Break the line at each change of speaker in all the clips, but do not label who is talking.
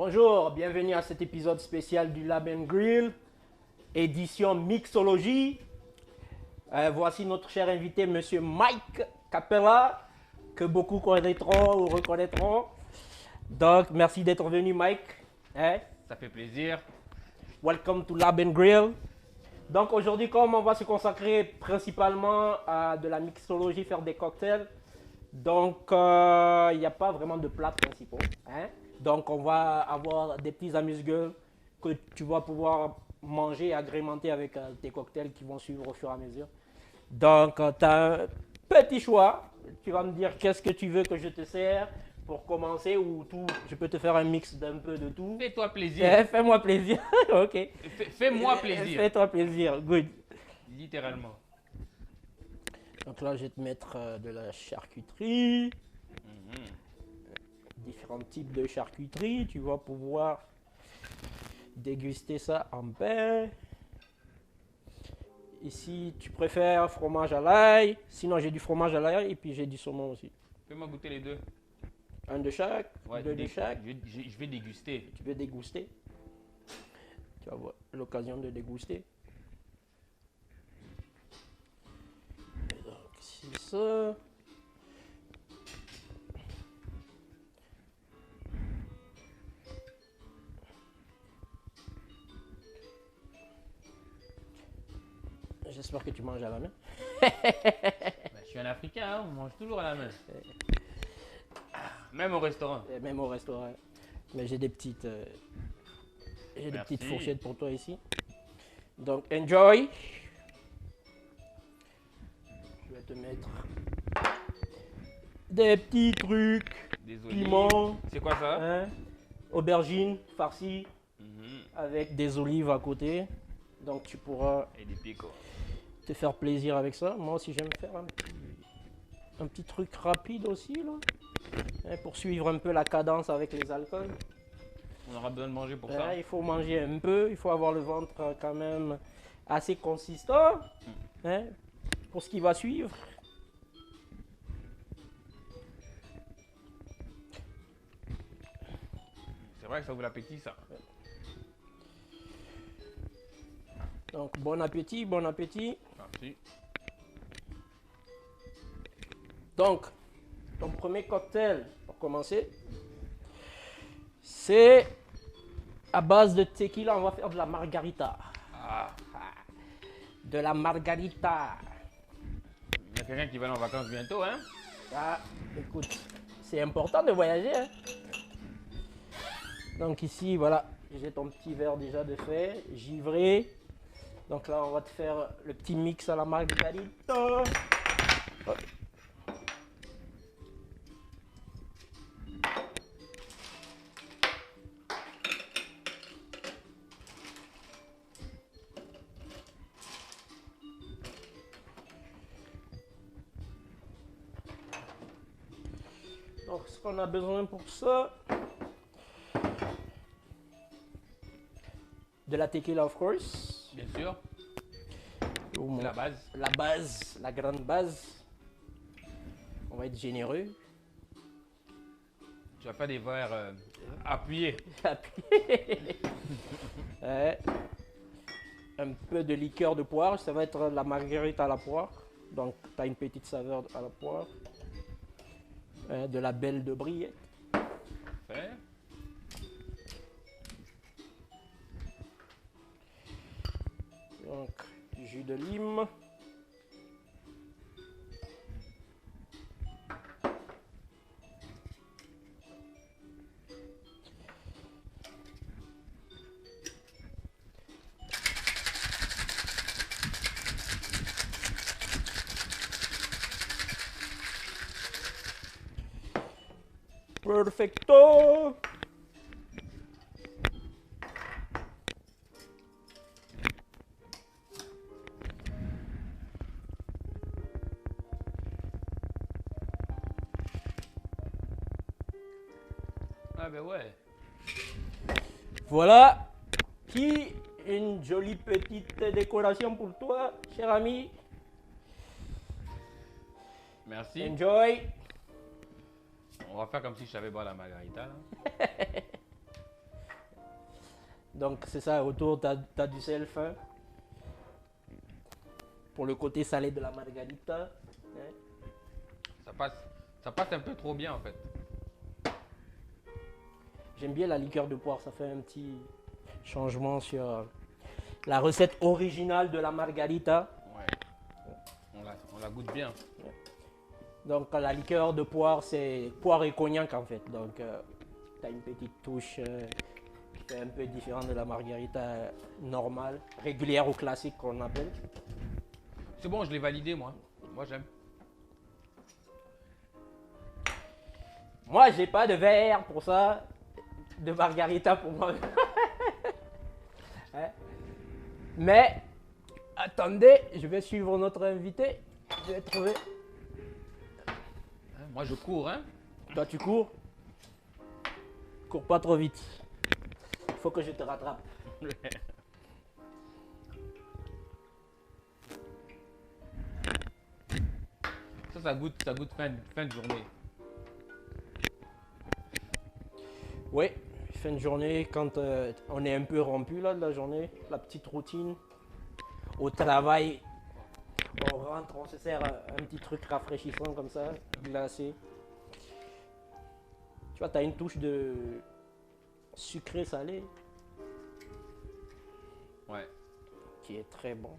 Bonjour, bienvenue à cet épisode spécial du Lab & Grill, édition Mixologie. Voici notre cher invité, Monsieur Mike Capella, que beaucoup connaîtront ou reconnaîtront. Donc, merci d'être venu, Mike.
Ça fait plaisir.
Welcome to Lab & Grill. Donc, aujourd'hui, comme on va se consacrer principalement à de la mixologie, faire des cocktails, donc il n'y a pas vraiment de plats principaux. Donc, on va avoir des petits amuse-gueules que tu vas pouvoir manger et agrémenter avec tes cocktails qui vont suivre au fur et à mesure. Donc, tu as un petit choix. Tu vas me dire qu'est-ce que tu veux que je te sers pour commencer ou tout. Je peux te faire un mix d'un peu de tout.
Fais-toi plaisir.
Fais-moi plaisir. Ok.
Fais-moi plaisir.
Fais-toi plaisir. Good.
Littéralement.
Donc là, je vais te mettre de la charcuterie. Différents types de charcuterie. Tu vas pouvoir déguster ça en pain. Ici, tu préfères fromage à l'ail. Sinon, j'ai du fromage à l'ail et puis j'ai du saumon aussi.
Fais-moi goûter les deux.
Un de chaque,
Ouais,
deux de chaque.
Je vais déguster.
Tu veux déguster. Tu vas avoir l'occasion de déguster. Donc, c'est ça. J'espère que tu manges à la main.
Je suis un Africain, hein, on mange toujours à la main. Même au restaurant.
Et même au restaurant. Mais j'ai des petites fourchettes pour toi ici. Donc, enjoy. Je vais te mettre des petits trucs.
Des olives.
Piment.
C'est quoi ça?
Aubergine farcie avec des olives à côté. Donc, tu pourras
Et des picots.
te faire plaisir avec ça. Moi aussi, j'aime faire un petit truc rapide aussi, là. Pour suivre un peu la cadence avec les alcools.
On aura besoin de manger pour ça.
Il faut manger un peu, il faut avoir le ventre quand même assez consistant pour ce qui va suivre.
C'est vrai que ça ouvre l'appétit, ça.
Donc, bon appétit, bon appétit.
Merci.
Donc, ton premier cocktail, pour commencer, c'est à base de tequila, on va faire de la margarita.
Ah,
De la margarita.
il y a quelqu'un qui va aller en vacances bientôt, hein?
Ah, écoute, c'est important de voyager. Donc ici, voilà, j'ai ton petit verre déjà de fait, givré. Donc là, on va te faire le petit mix à la margarita. Donc, ce qu'on a besoin pour ça, de la tequila, of course.
Bien sûr.
C'est
la base.
La base, la grande base. On va être généreux.
Tu as pas des verres appuyés.
Un peu de liqueur de poire, ça va être la marguerite à la poire. Donc, tu as une petite saveur à la poire. De la belle de Brie.
Fait.
Donc, jus de lime. Perfecto.
Ah ben ouais.
Voilà. Puis, une jolie petite décoration pour toi, cher ami.
Merci.
Enjoy.
On va faire comme si je savais boire la margarita. Là.
Donc c'est ça, autour, tu as du self. Hein. Pour le côté salé de la margarita. Hein.
Ça passe un peu trop bien en fait.
J'aime bien la liqueur de poire, ça fait un petit changement sur la recette originale de la margarita.
Ouais. On la goûte bien.
Donc la liqueur de poire, c'est poire et cognac en fait. Donc tu as une petite touche qui est un peu différente de la margarita normale, régulière ou classique qu'on appelle.
C'est bon, je l'ai validé moi. Moi j'aime.
Moi, j'ai pas de verre pour ça, de margarita pour moi. Hein? Mais attendez, je vais suivre notre invité. Je vais trouver.
Hein, moi je cours, hein.
Toi, tu cours. Cours pas trop vite. Il faut que je te rattrape.
Ça goûte fin de journée.
Oui, fin de journée, quand on est un peu rompu là de la journée, la petite routine. Au travail, on rentre, on se sert un petit truc rafraîchissant comme ça, glacé. Tu vois, tu as une touche de sucré salé
Ouais.
qui est très bon.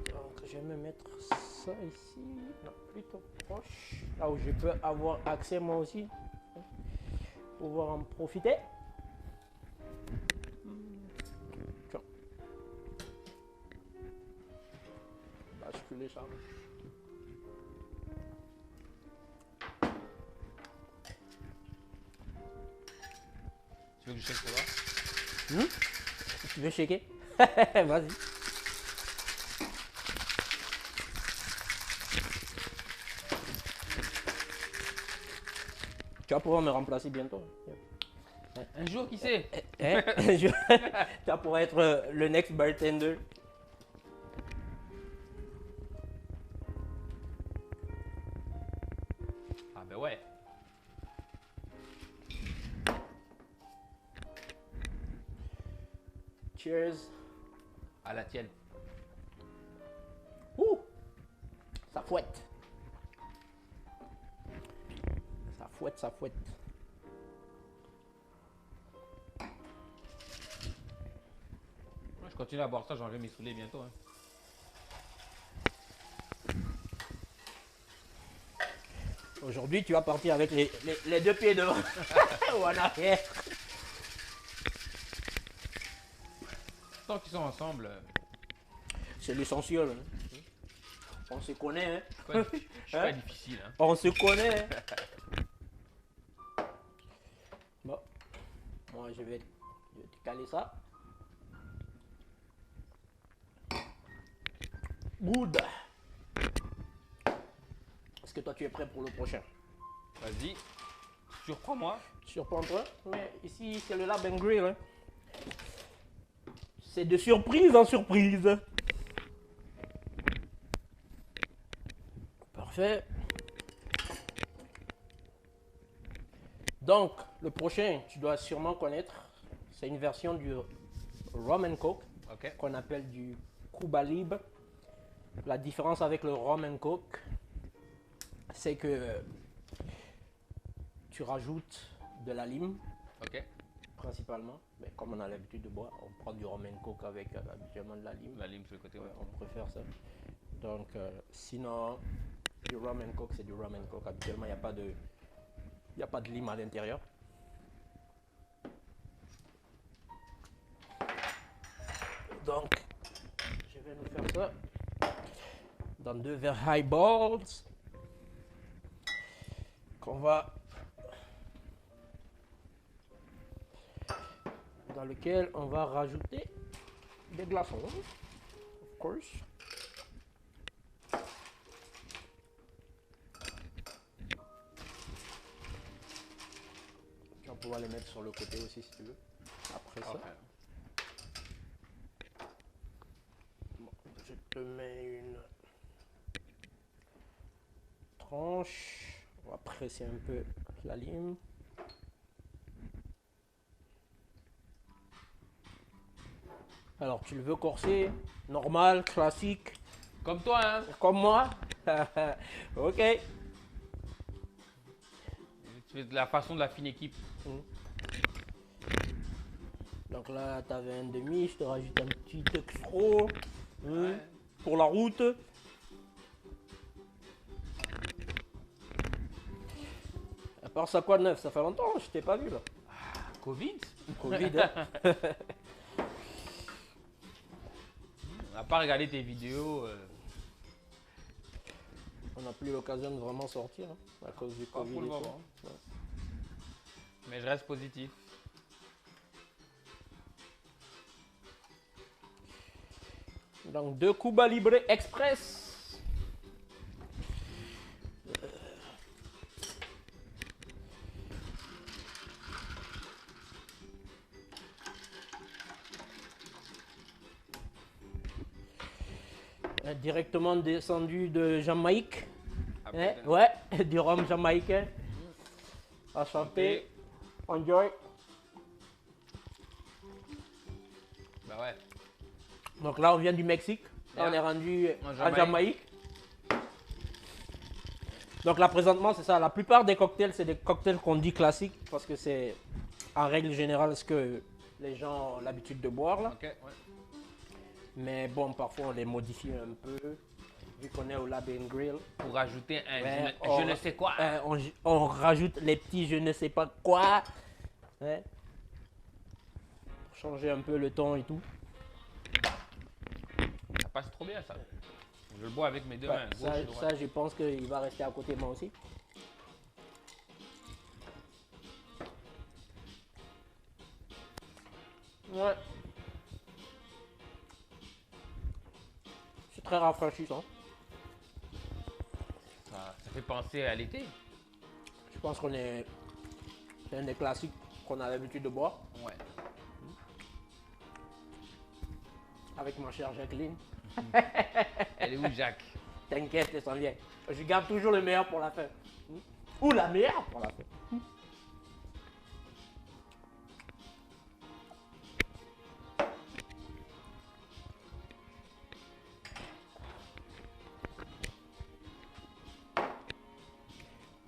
Donc je vais me mettre ça ici, non, plutôt proche, là où je peux avoir accès moi aussi, pouvoir en profiter. Tiens. Basculer ça.
Tu veux que je check pour là?
Tu veux shaker? Vas-y. Tu vas pouvoir me remplacer bientôt.
Un jour, qui sait?
Hein? Tu vas pouvoir être le next bartender.
Ah ben ouais.
Cheers.
À la tienne.
Ouh, ça fouette. Ça fouette, ça fouette.
Moi, je continue à boire ça, j'en vais m'essouler bientôt. Hein.
Aujourd'hui, tu vas partir avec les deux pieds devant ou en arrière.
Tant qu'ils sont ensemble,
C'est l'essentiel. Hein. On se connaît. Hein.
je suis pas difficile. Hein.
On se connaît. Hein. Bon, moi je vais te caler ça. Good. Est-ce que toi tu es prêt pour le prochain?
Vas-y, surprends-moi.
Surprends-toi. Mais ici c'est le Lab and Grill. Hein. C'est de surprise en surprise. Parfait. Donc, le prochain, tu dois sûrement connaître. C'est une version du Rum and Coke
Ok.
qu'on appelle du Cuba Libre. La différence avec le Rum and Coke, c'est que tu rajoutes de la lime,
Ok.
principalement. Mais comme on a l'habitude de boire, on prend du Rum and Coke avec habituellement de la lime.
La lime sur le côté.
Ouais,
Ouais.
on préfère ça. Donc, sinon, du Rum and Coke, c'est du Rum and Coke. Habituellement, il n'y a pas de lime à l'intérieur. Donc, je vais nous faire ça dans 2 verres highballs dans lequel on va rajouter des glaçons, of course. Tu vas pouvoir les mettre sur le côté aussi si tu veux. Après ça.
Ok.
Bon, je te mets une tranche. On va presser un peu la lime. Alors, tu le veux corsé, normal, classique,
Comme toi, hein.
comme moi? Ok.
Tu fais de la façon de la fine équipe.
Donc là, tu avais un demi, je te rajoute un petit extro
Ouais.
pour la route. À part ça, quoi de neuf? Ça fait longtemps, je t'ai pas vu là.
Covid.
Covid, hein.
On n'a pas regardé tes vidéos.
On n'a plus l'occasion de vraiment sortir hein, à cause du
Pas
Covid.
pour le
et tout.
moment.
Ouais.
Mais je reste positif.
Donc, 2 Cuba Libre Express. Directement descendu de Jamaïque.
Après,
Ouais, du rhum jamaïcain. Enchanté. Enjoy.
Bah ouais.
Donc là, on vient du Mexique. Là, on
Yeah.
est rendu
En
à
Jamaïque.
Jamaïque. Donc là, présentement, c'est ça. La plupart des cocktails, c'est des cocktails qu'on dit classiques parce que c'est en règle générale ce que les gens ont l'habitude de boire là.
Ok, ouais.
Mais bon, parfois, on les modifie un peu. Vu qu'on est au Lab and Grill.
Pour rajouter un
Ouais,
je ne sais quoi.
on rajoute les petits je ne sais pas quoi. Ouais. Pour changer un peu le ton et tout.
Ça passe trop bien ça. Je le bois avec mes deux
Ouais,
mains, gauche et droite.
ça, je pense qu'il va rester à côté de moi aussi. Ouais. C'est très rafraîchissant.
Ça fait penser à l'été.
Je pense qu'on est. C'est un des classiques qu'on a l'habitude de boire.
Ouais.
Avec ma chère Jacqueline.
Elle est où, Jacques?
T'inquiète, elle s'en vient. Je garde toujours le meilleur pour la fin. Ou la meilleure pour la fin.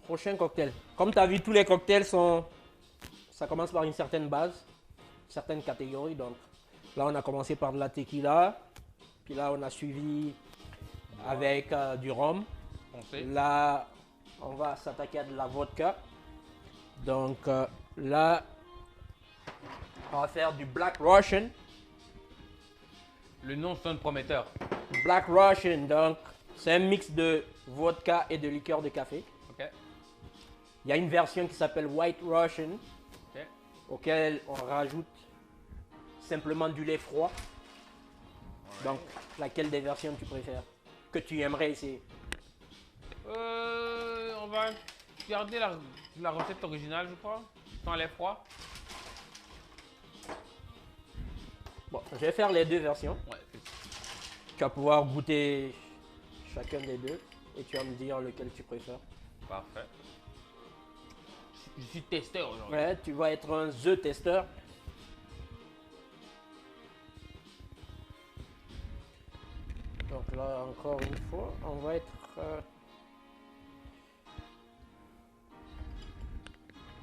Prochain cocktail. Comme tu as vu, tous les cocktails sont. Ça commence par une certaine base, certaines catégories. Donc là, on a commencé par de la tequila. Puis là, on a suivi avec du rhum.
Foncé.
Là, on va s'attaquer à de la vodka. Donc là, on va faire du Black Russian.
Le nom sonne prometteur.
Black Russian, donc c'est un mix de vodka et de liqueur de café.
Ok.
Il y a une version qui s'appelle White Russian,
Ok.
auquel on rajoute simplement du lait froid. Donc, laquelle des versions tu préfères? Que tu aimerais essayer?
On va garder la recette originale, je crois. Sans lait froid.
Bon, je vais faire les deux versions.
Ouais.
Tu vas pouvoir goûter chacun des deux et tu vas me dire lequel tu préfères.
Parfait. Je suis testeur aujourd'hui.
Ouais, tu vas être un The testeur. Donc là, encore une fois, on va être...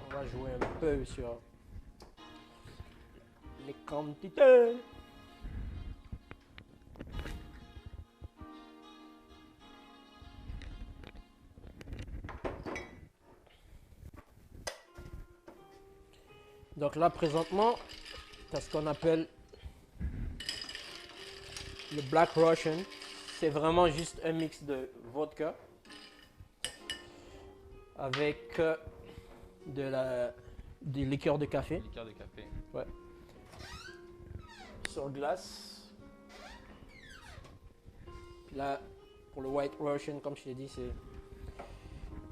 on va jouer un peu sur les quantités. Donc là, présentement, tu as ce qu'on appelle le Black Russian. C'est vraiment juste un mix de vodka avec des liqueurs de café
Liqueur de café.
sur glace. Puis là, pour le White Russian, comme je t'ai dit, c'est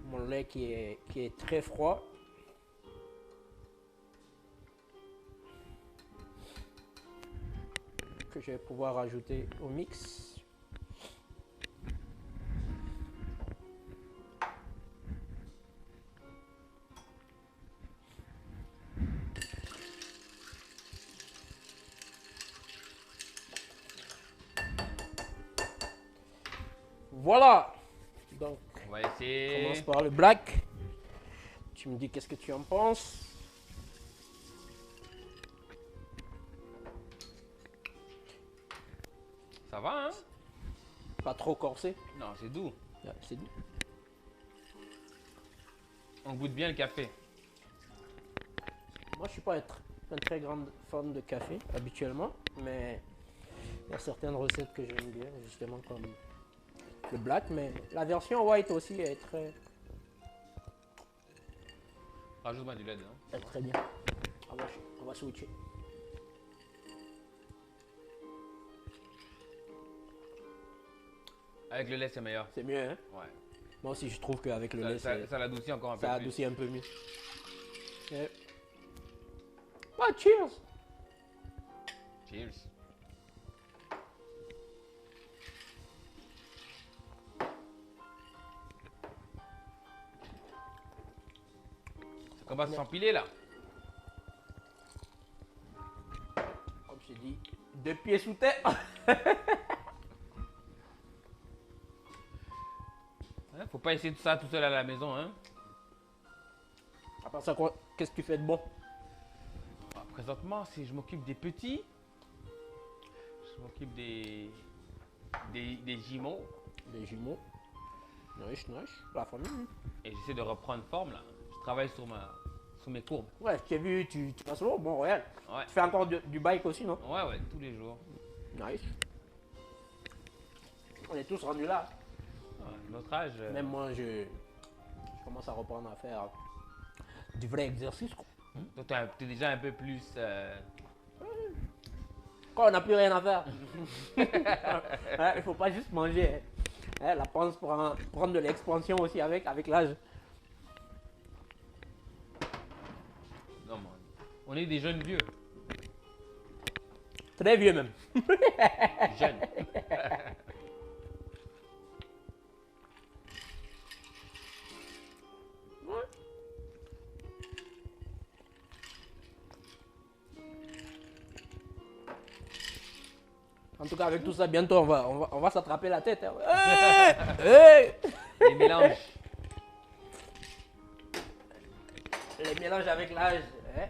mon lait qui est très froid. Que je vais pouvoir ajouter au mix. Voilà. Donc,
On va
on commence
essayer.
par le black. Tu me dis qu'est-ce que tu en penses.
Ça va, hein?
Pas trop corsé.
Non, c'est doux.
Ouais, c'est doux.
On goûte bien le café.
Moi, je suis pas un très grand fan de café habituellement, mais il y a certaines recettes que j'aime bien, justement comme le black, mais la version white aussi est
Rajoute-moi du lait dedans.
est très bien. On va switcher.
Avec le lait, c'est meilleur.
C'est mieux, hein?
Ouais.
Moi aussi, je trouve qu'avec le lait,
Ça l'adoucit encore un peu
ça
plus.
adoucit un peu mieux. Ouais. Ah, cheers!
Cheers. Ça commence à s'empiler là.
Comme je t'ai dit, 2 pieds sous terre.
Hein, faut pas essayer tout ça tout seul à la maison, hein.
À part ça, qu'est-ce que tu fais de bon?
Ah, présentement, si je m'occupe des petits, je m'occupe des jumeaux
Les jumeaux. Nice. La famille.
et j'essaie de reprendre forme là. Je travaille sur mes courbes.
Ouais, je t'ai vu, tu passes l'eau. Bon, regarde.
Ouais.
Tu fais encore du bike aussi, non?
Ouais, tous les jours.
Nice. On est tous rendus là.
Ouais, notre âge.
Même moi, je commence à reprendre à faire du vrai exercice, quoi.
Toi, t'es déjà un peu plus.
Quand on n'a plus rien à faire. Ouais, il faut pas juste manger. Hein, la panse prend de l'expansion aussi avec l'âge.
Non, man. On est des jeunes vieux.
Très vieux même.
Jeunes.
En tout cas, avec tout ça, bientôt, on va s'attraper la tête. Hein. Hey!
Les mélanges.
Les mélanges avec l'âge, hein,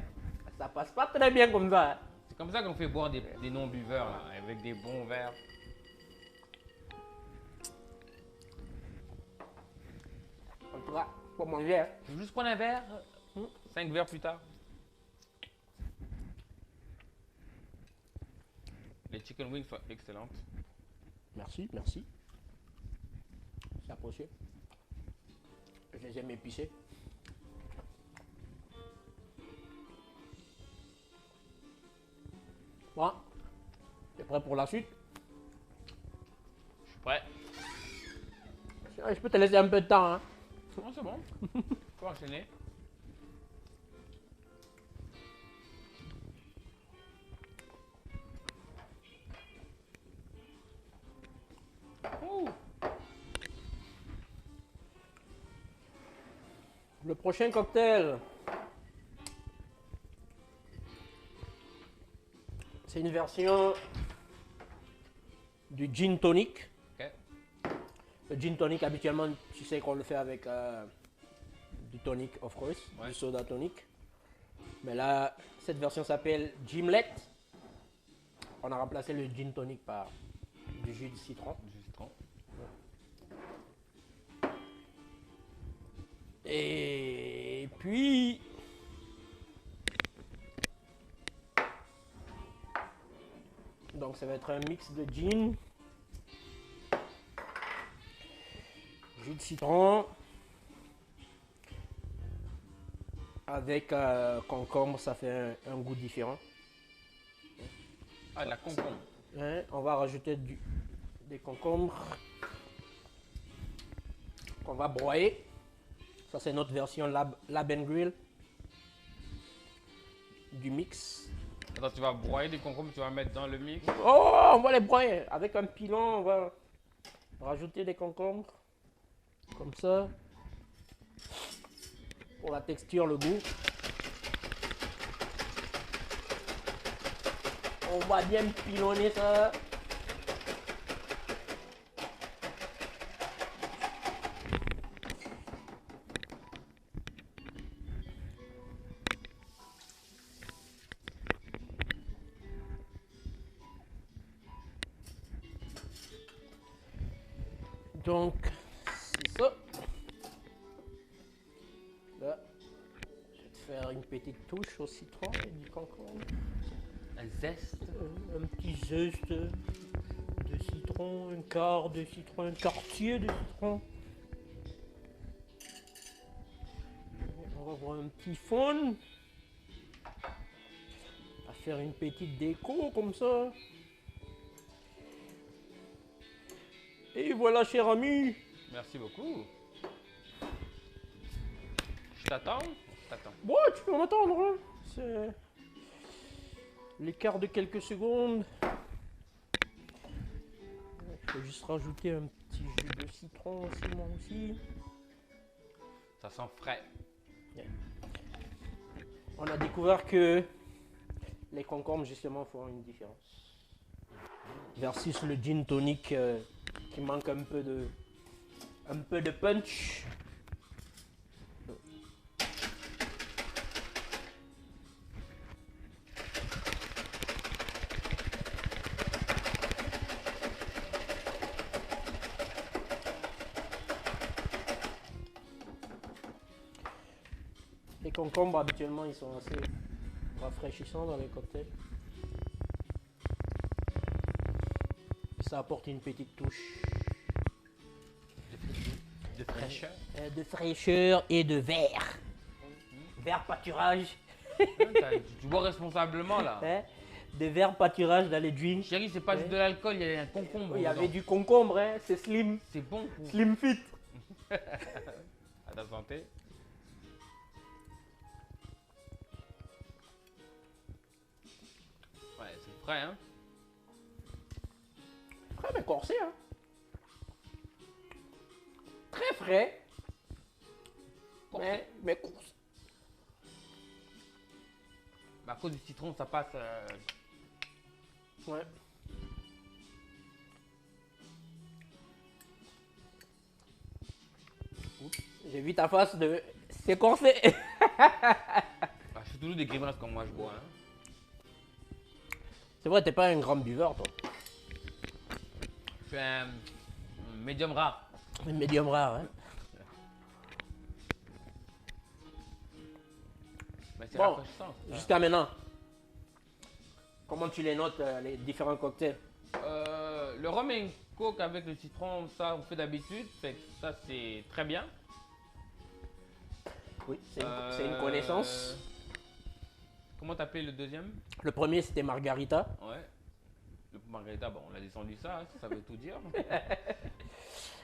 ça passe pas très bien comme ça. Hein.
C'est comme ça qu'on fait boire des non-buveurs là, avec des bons verres.
En tout cas, pour manger. Hein.
Je veux juste prendre un verre. 5 verres plus tard. Les chicken wings sont excellentes.
Merci. C'est apprécié. Je les aime épicés. Bon, t'es prêt pour la suite?
Je suis prêt.
Je peux te laisser un peu de temps. Hein.
Non, c'est bon. Faut enchaîner. Ouh.
Le prochain cocktail, c'est une version du gin tonic.
Ok.
Le gin tonic, habituellement, tu sais qu'on le fait avec du tonic, of course,
Ouais.
du soda tonic. Mais là, cette version s'appelle Gimlet. On a remplacé le gin tonic par du jus de citron.
Du citron.
Et puis, donc ça va être un mix de gin, jus de citron, avec concombre, ça fait un goût différent.
Ah, de la concombre.
Hein, on va rajouter des concombres qu'on va broyer. Ça, c'est notre version Lab and Grill du mix.
Attends, tu vas broyer des concombres, tu vas mettre dans le mix.
Oh, on va les broyer. Avec un pilon, on va rajouter des concombres. Comme ça. Pour la texture, le goût. On va bien pilonner ça. Donc, c'est ça. Là, je vais te faire une petite touche au citron et du concombre.
Un zeste.
Un petit zeste de citron, un quart de citron, un quartier de citron. On va avoir un petit fond. On va faire une petite déco comme ça. Et voilà, cher ami.
Merci beaucoup. Je t'attends. Je t'attends.
Bon, tu peux m'attendre. Hein. C'est l'écart de quelques secondes. Je vais juste rajouter un petit jus de citron aussi, moi aussi.
Ça sent frais.
On a découvert que les concombres justement font une différence. Versus le gin tonic qui manque un peu de punch. Les concombres habituellement ils sont assez rafraîchissants dans les cocktails. Ça apporte une petite touche
De fraîcheur.
de fraîcheur et de vert. Vert pâturage.
Tu bois responsablement là.
Hein, de vert pâturage dans les drinks.
Chérie, c'est pas juste de l'alcool, il y a un concombre.
Il y avait
dedans.
du concombre, hein, c'est slim.
C'est bon.
Slim fit.
À ta santé. Ouais, c'est frais, hein.
Frais mais corsé, hein. Très frais. Mais corsé.
À cause du citron, ça passe.
Ouais. J'ai vu ta face de... C'est corsé.
Je fais toujours des grimaces quand moi je bois. Hein.
C'est vrai, t'es pas un grand buveur, toi.
Je fais un médium rare.
Un médium rare, hein.
Mais c'est
Bon,
rafraîchissant.
jusqu'à maintenant, comment tu les notes, les différents cocktails?
Le rhum et coke avec le citron, ça on fait d'habitude. Fait que ça c'est très bien.
Oui, c'est une connaissance.
Comment t'appelais le deuxième?
Le premier, c'était Margarita.
Ouais. Le margarita, bon, on a descendu ça, hein, ça veut tout dire.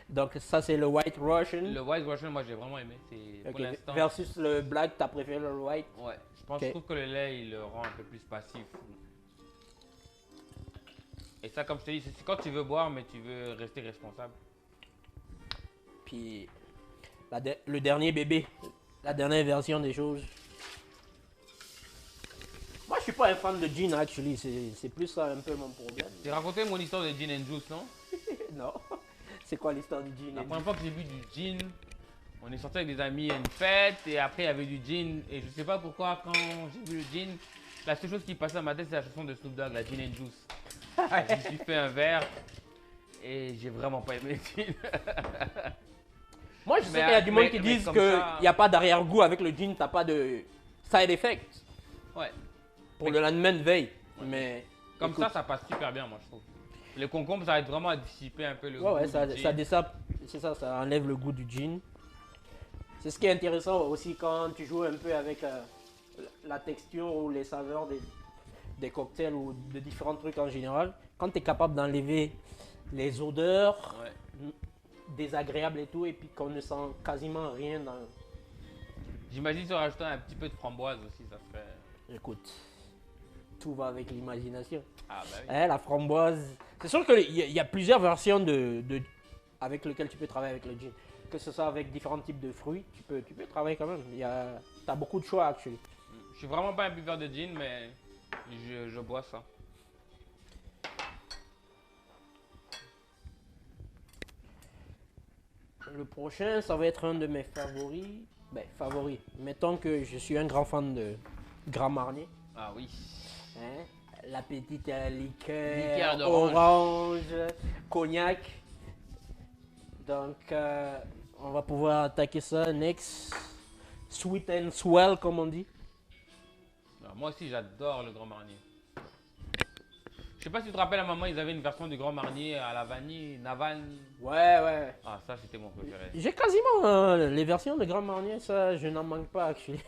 Donc ça, c'est le White Russian.
Le White Russian, moi j'ai vraiment aimé. C'est pour
Ok.
l'instant.
Versus le Black, t'as préféré le White?
Ouais,
Ok.
je trouve que le lait il le rend un peu plus passif. Et ça, comme je te dis, c'est quand tu veux boire, mais tu veux rester responsable.
Puis le dernier bébé, la dernière version des choses. Moi, je suis pas un fan de gin, actually. C'est plus ça un peu mon problème.
J'ai raconté mon histoire de gin and juice, non?
Non. C'est quoi l'histoire du gin?
La première fois que j'ai bu du gin, on est sorti avec des amis à une fête et après il y avait du gin. Et je sais pas pourquoi, quand j'ai bu le gin, la seule chose qui passait à ma tête, c'est la chanson de Snoop Dogg, la gin and juice. Je me suis fait un verre et j'ai vraiment pas aimé le gin.
Moi, je sais
Mais,
qu'il y a du monde qui
mais
disent
comme
qu'il
ça-
n'y a pas d'arrière-goût avec le gin, t'as pas de side effect
Ouais.
pour le lendemain de veille. Mais
Comme
écoute,
ça passe super bien, moi je trouve. Le concombre, ça aide vraiment à dissiper un peu le
ouais,
goût
ouais,
du
ça
gin.
dessape, c'est ça, ça enlève le goût du gin. C'est ce qui est intéressant aussi quand tu joues un peu avec la texture ou les saveurs des cocktails ou de différents trucs en général. Quand tu es capable d'enlever les odeurs
Ouais.
désagréables et tout, et puis qu'on ne sent quasiment rien dans...
J'imagine sur rajoutant un petit peu de framboise aussi, ça ferait.
Écoute, tout va avec l'imagination.
Ah bah oui.
Hein, la framboise. C'est sûr qu'il y a plusieurs versions avec lesquelles tu peux travailler avec le gin. Que ce soit avec différents types de fruits, tu peux travailler quand même. Tu as beaucoup de choix, actually.
Je suis vraiment pas un buveur de gin, mais je bois ça.
Le prochain, ça va être un de mes favoris. Ben, favoris. Mettons que je suis un grand fan de Grand Marnier.
Ah oui.
Hein? La petite
Liqueur
liqueur,
d'orange.
orange, cognac. Donc, on va pouvoir attaquer ça. Next. Sweet and swell, comme on dit.
Alors, moi aussi, j'adore le Grand Marnier. Je sais pas si tu te rappelles, à un moment, ils avaient une version du Grand Marnier à la vanille, Navan.
Ouais, ouais.
Ah, ça, c'était mon préféré.
J'ai quasiment les versions de Grand Marnier, ça, je n'en manque pas, actually.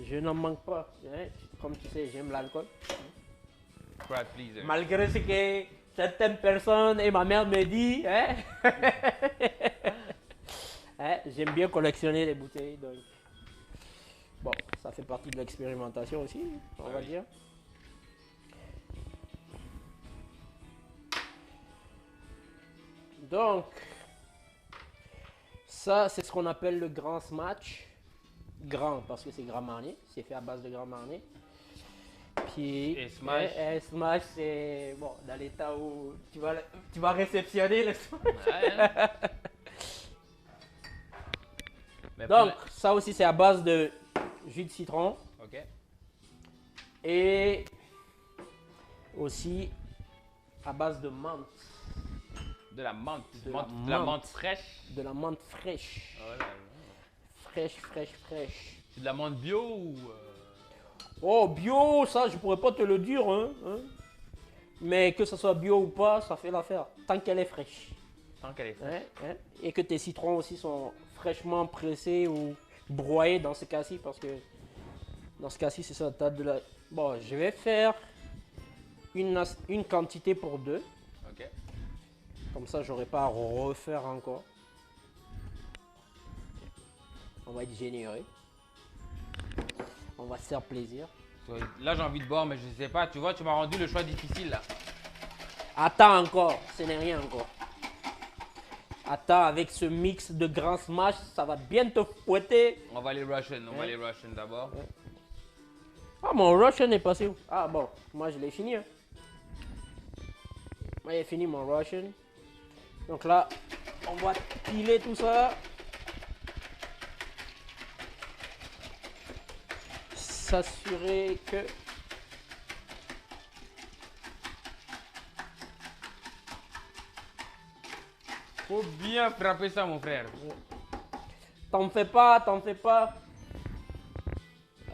Je n'en manque pas. Hein. Comme tu sais, j'aime l'alcool.
Crowd pleaser.
Malgré ce que certaines personnes et ma mère me disent, hein? Hein, j'aime bien collectionner les bouteilles. Donc. Bon, ça fait partie de l'expérimentation aussi, on va dire. Donc, ça, c'est ce qu'on appelle le grand smash. Grand, parce que c'est Grand Marnier. C'est fait à base de Grand Marnier. Puis,
Et smash.
Smash, c'est bon, dans l'état où tu vas réceptionner le smash.
Ouais, hein. Mais
Donc, ça aussi, c'est à base de jus de citron.
Ok.
Et aussi à base de menthe.
De la menthe.
De
De la menthe fraîche.
De la menthe fraîche.
Oh là là.
Fraîche, fraîche, fraîche.
C'est de la menthe bio ou.
Oh, bio, ça, je pourrais pas te le dire. Hein. Mais que ce soit bio ou pas, ça fait l'affaire. Tant qu'elle est fraîche.
Tant qu'elle est fraîche.
Hein. Et que tes citrons aussi sont fraîchement pressés ou broyés dans ce cas-ci. Parce que dans ce cas-ci, c'est ça. T'as de la... Bon, je vais faire une quantité pour deux.
Ok.
Comme ça, j'aurai pas à refaire encore. On va être généreux. On va se faire plaisir.
Là, j'ai envie de boire, mais je sais pas. Tu vois, tu m'as rendu le choix difficile là.
Attends encore, ce n'est rien encore. Attends, avec ce mix de grand smash, ça va bien te fouetter.
On va les Russian. On va les Russian d'abord.
Ah, mon Russian est passé où? Ah bon, moi je l'ai fini. Hein. Moi j'ai fini mon Russian. Donc là, on va piler tout ça. S'assurer que...
Faut bien frapper ça, mon frère.
T'en fais pas, t'en fais pas.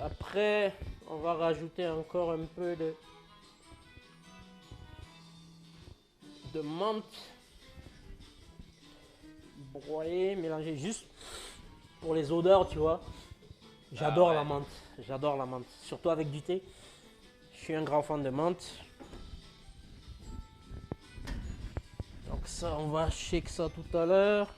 Après, on va rajouter encore un peu de menthe broyée, mélangée juste pour les odeurs, tu vois. J'adore la menthe, j'adore la menthe, surtout avec du thé. Je suis un grand fan de menthe. Donc ça, on va shake ça tout à l'heure.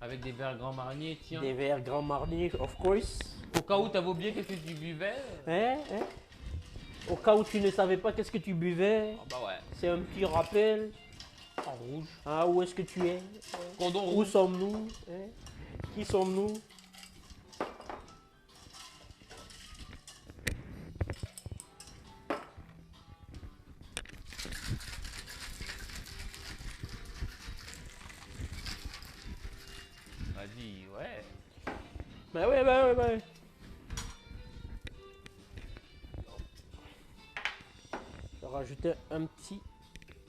Avec des verres Grand Marnier, tiens.
Des verres Grand Marnier, of course.
Au cas où t'avais oublié qu'est-ce que tu buvais.
Hein? Au cas où tu ne savais pas qu'est-ce que tu buvais,
Oh, bah ouais.
c'est un petit rappel.
En rouge.
Ah, où est-ce que tu es?
Condom
Où
rouge.
sommes-nous? Qui sommes-nous?
Vas-y, ouais.
Bah ouais, bah ouais, bah ouais. Je vais rajouter un petit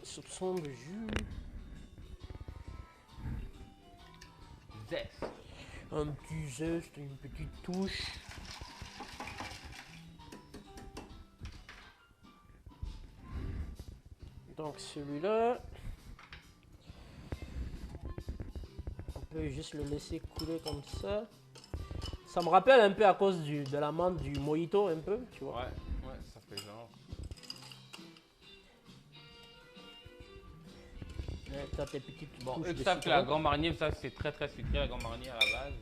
soupçon de jus.
Zest.
Un petit zeste, une petite touche. Donc celui-là, on peut juste le laisser couler comme ça. Ça me rappelle un peu à cause de la menthe du mojito un peu, tu vois.
Ouais, ça fait genre.
Ouais, t'as tes petites
Bon,
touches
eux
de
qui savent que
citron.
la Grand Marnier, ça c'est très sucré, la Grand Marnier à la base.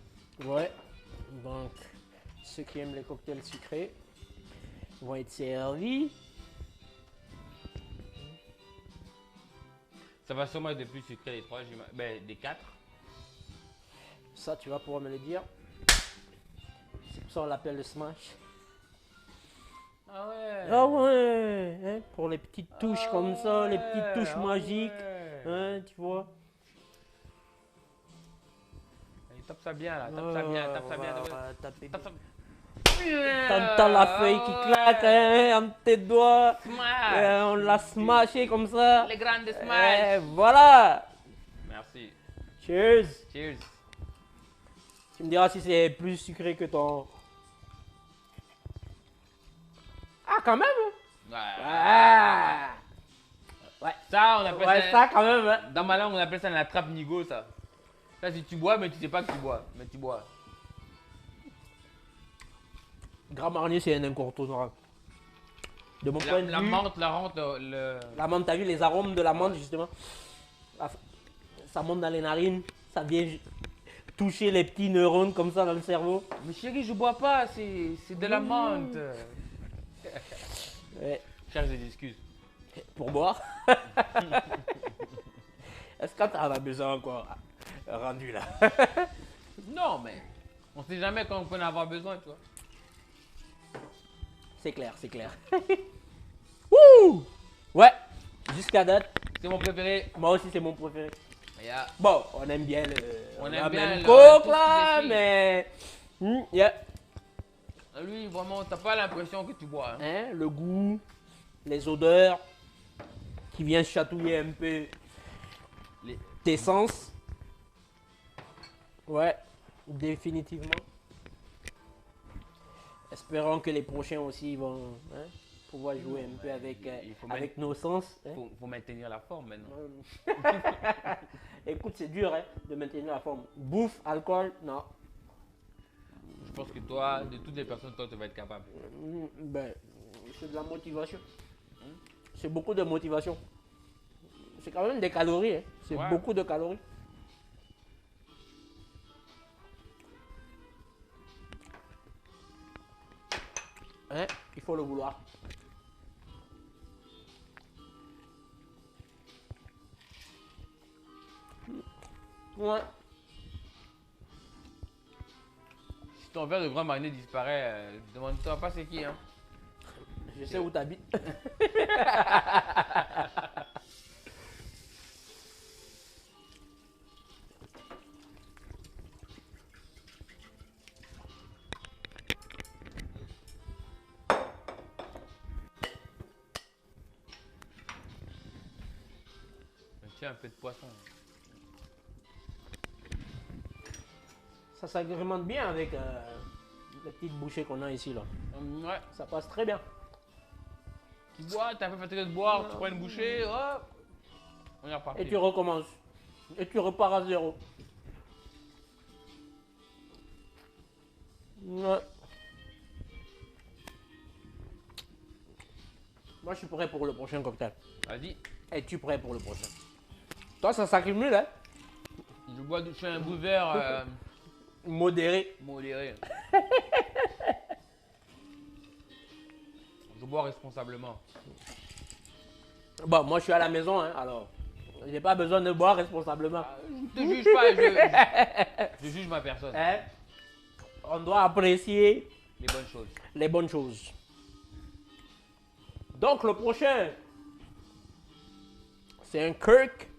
Ouais, donc ceux qui aiment les cocktails sucrés vont être servis.
Ça va sûrement être des plus sucrés les trois, ben des quatre.
Ça, tu vas pouvoir me le dire. C'est pour ça qu'on l'appelle le smash.
Ah ouais.
Ah ouais, hein, pour les petites touches comme ça, les petites touches magiques, hein, tu vois.
Allez, tape ça bien là, tape ça bien, tape ça bien.
On va taper
Tape ça.
T'entends la feuille qui claque hein, entre tes doigts.
Smash.
On l'a smashé comme ça.
Les grandes smash.
Voilà.
Merci.
Cheers.
Cheers.
Tu me diras si c'est plus sucré que ton... Ah, quand même.
Ouais.
Ah. Ouais.
Ça, on appelle
Ouais, ça quand même. Hein.
Dans ma langue, on appelle ça la trappe nigo, ça. Ça, si tu bois, mais tu sais pas que tu bois. Mais tu bois.
Grand Marnier, c'est un incontournable. De mon point de
La
vue,
menthe, la rente, le...
la menthe, t'as vu les arômes de la menthe justement? Ça monte dans les narines, ça vient toucher les petits neurones comme ça dans le cerveau.
Mais chérie, je bois pas, c'est de la menthe.
Ouais.
Cherche des excuses.
Pour boire. Est-ce que t'en as besoin encore rendu là?
Non, mais on sait jamais quand on peut en avoir besoin, tu vois.
C'est clair, c'est clair. Wouh! Ouais, jusqu'à date,
C'est mon préféré.
moi aussi c'est mon préféré.
Yeah.
Bon, on aime bien le.
On
la
aime bien
même
le-
coke
tout
là,
ce qui est
mais. Yeah.
Lui, vraiment, t'as pas l'impression que tu bois. Hein.
Hein, le goût, les odeurs qui viennent chatouiller un peu
Les-
tes sens. Ouais, définitivement. Espérons que les prochains aussi vont hein, pouvoir jouer un peu avec,
il faut
avec nos sens. Hein.
Faut maintenir la forme maintenant.
Écoute, c'est dur hein, de maintenir la forme. Bouffe, alcool, non.
Je pense que toi, de toutes les personnes, toi, tu vas être capable.
Ben, c'est de la motivation. C'est beaucoup de motivation. C'est quand même des calories. Hein. C'est
Ouais.
beaucoup de calories. Hein? Il faut le vouloir. Ouais.
Si ton verre de grand marnier disparaît, demande-toi pas c'est qui. Hein.
Je sais où t'habites.
Tiens, un peu de poisson.
Ça s'agrémente bien avec les petites bouchées qu'on a ici là.
Ouais.
Ça passe très bien.
Tu bois, t'es un peu fatigué de boire, tu prends une bouchée, hop. On est reparti.
Et tu recommences. Et tu repars à zéro. Ouais. Moi, je suis prêt pour le prochain cocktail.
Vas-y.
Es-tu prêt pour le prochain? Toi, ça s'accumule, hein?
Je fais un bout de verre
Modéré.
modéré. Je bois responsablement.
Bon, moi, je suis à la maison, hein, alors. J'ai pas besoin de boire responsablement.
Je te juge pas, je juge ma personne.
Hein? On doit apprécier
Les bonnes choses.
les bonnes choses. Donc, le prochain, c'est un Kirk